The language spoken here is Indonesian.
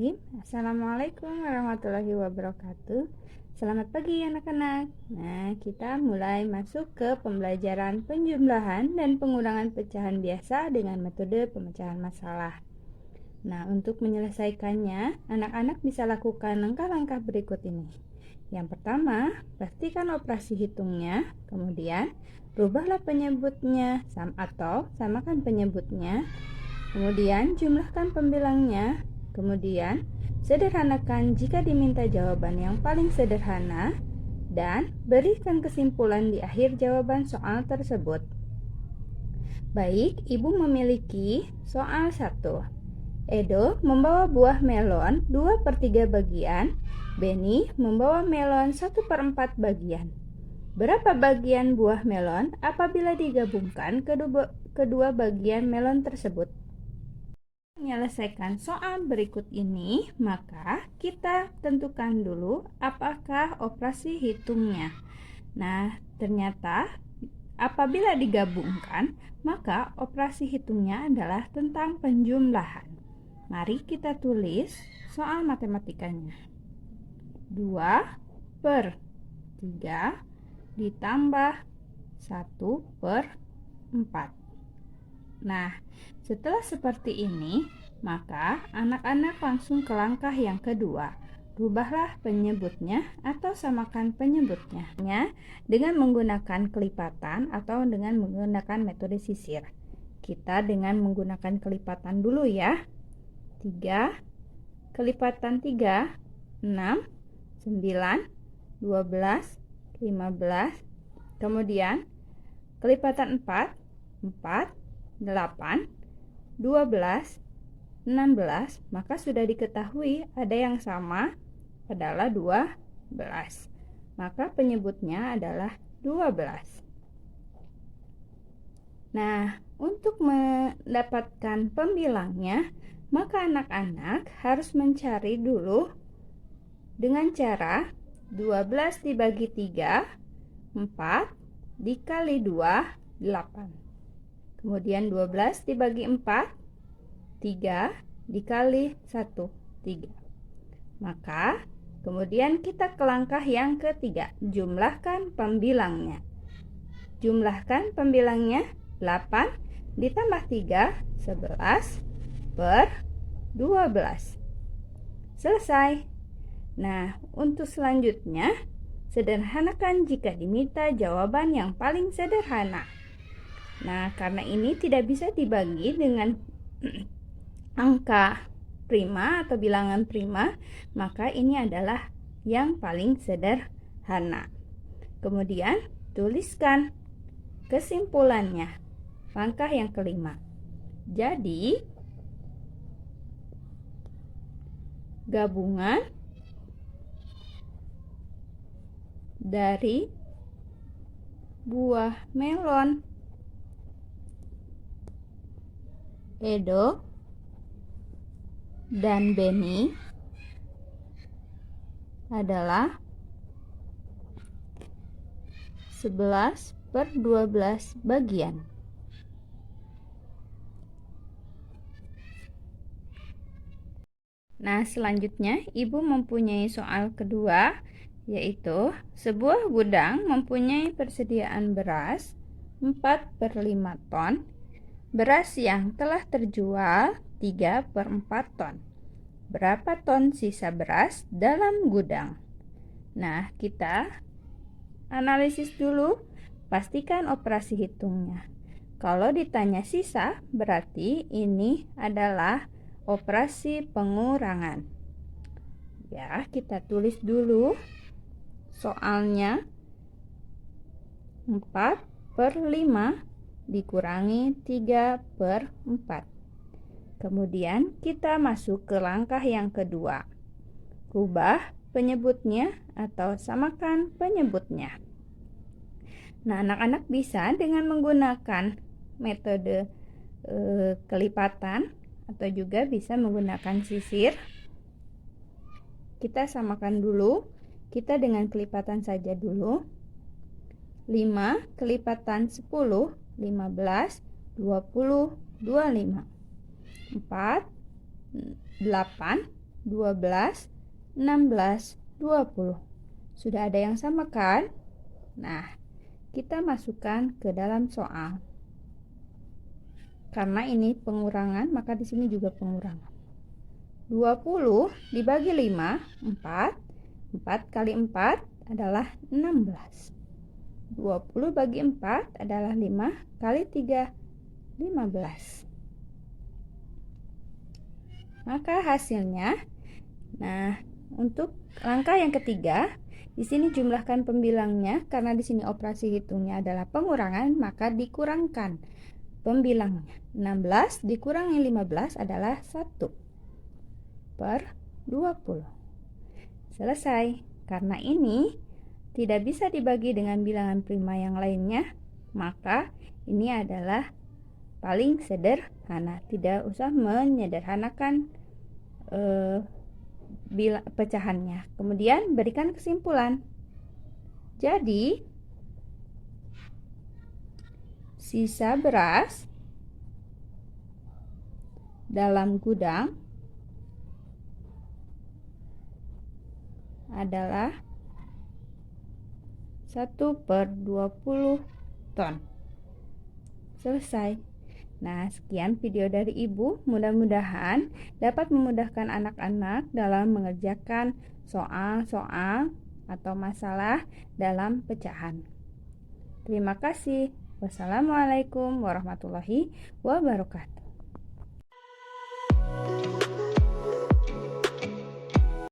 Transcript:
Bismillahirrahmanirrahim. Assalamualaikum warahmatullahi wabarakatuh. Selamat pagi anak-anak. Nah, kita mulai masuk ke pembelajaran penjumlahan dan pengurangan pecahan biasa dengan metode pemecahan masalah. Nah, untuk menyelesaikannya, anak-anak bisa lakukan langkah-langkah berikut ini. Yang pertama, pastikan operasi hitungnya, kemudian rubahlah penyebutnya atau samakan penyebutnya. Kemudian jumlahkan pembilangnya. Kemudian sederhanakan jika diminta jawaban yang paling sederhana. Dan berikan kesimpulan di akhir jawaban soal tersebut. Baik, Ibu memiliki soal 1. Edo membawa buah melon 2/3 bagian. Benny membawa melon 1/4 bagian. Berapa bagian buah melon apabila digabungkan kedua bagian melon tersebut? Menyelesaikan soal berikut ini, maka kita tentukan dulu apakah operasi hitungnya. Nah, ternyata apabila digabungkan, maka operasi hitungnya adalah tentang penjumlahan. Mari kita tulis soal matematikanya. 2/3 ditambah 1/4. Nah, setelah seperti ini, maka anak-anak langsung ke langkah yang kedua. Rubahlah penyebutnya atau samakan penyebutnya dengan menggunakan kelipatan atau dengan menggunakan metode sisir. Kita dengan menggunakan kelipatan dulu ya. 3 kelipatan 3, 6, 9, 12, 15. Kemudian kelipatan 4, 8, 12, 16, maka sudah diketahui ada yang sama adalah 12. Maka penyebutnya adalah 12. Nah, untuk mendapatkan pembilangnya, maka anak-anak harus mencari dulu dengan cara 12 dibagi 3, 4 dikali 2, 8. Kemudian 12 dibagi 4, 3 dikali 1, 3. Maka kemudian kita ke langkah yang ketiga, jumlahkan pembilangnya. Jumlahkan pembilangnya 8 ditambah 3, 11/12. Selesai. Nah, untuk selanjutnya, sederhanakan jika diminta jawaban yang paling sederhana. Nah, karena ini tidak bisa dibagi dengan angka prima atau bilangan prima, maka ini adalah yang paling sederhana. Kemudian, tuliskan kesimpulannya. Langkah yang kelima. Jadi, gabungan dari buah melon Edo dan Benny adalah 11/12 bagian. Nah, selanjutnya Ibu mempunyai soal kedua, yaitu sebuah gudang mempunyai persediaan beras 4/5 ton. Beras yang telah terjual 3/4 ton. Berapa ton sisa beras dalam gudang? Nah, kita analisis dulu, pastikan operasi hitungnya. Kalau ditanya sisa, berarti ini adalah operasi pengurangan. Ya, kita tulis dulu soalnya. 4/5 dikurangi 3/4. Kemudian kita masuk ke langkah yang kedua. Rubah penyebutnya atau samakan penyebutnya. Nah, anak-anak bisa dengan menggunakan metode kelipatan atau juga bisa menggunakan sisir. Kita samakan dulu. Kita dengan kelipatan saja dulu. 5 kelipatan 10, 15, 20, 25. 4, 8, 12, 16, 20. Sudah ada yang sama kan? Nah, kita masukkan ke dalam soal. Karena ini pengurangan, maka di sini juga pengurangan. 20 dibagi 5, 4. 4 kali 4 adalah 16. 20 bagi 4 adalah 5 kali 3, 15. Maka hasilnya, nah, untuk langkah yang ketiga, di sini jumlahkan pembilangnya. Karena di sini operasi hitungnya adalah pengurangan, maka dikurangkan pembilangnya. 16 dikurangi 15 adalah 1/20. Selesai. Karena ini tidak bisa dibagi dengan bilangan prima yang lainnya, maka ini adalah paling sederhana. Tidak usah menyederhanakan pecahannya. Kemudian berikan kesimpulan. Jadi, sisa beras dalam gudang adalah 1/20 ton. Selesai. Nah, sekian video dari Ibu. Mudah-mudahan dapat memudahkan anak-anak dalam mengerjakan soal-soal atau masalah dalam pecahan. Terima kasih. Wassalamualaikum warahmatullahi wabarakatuh.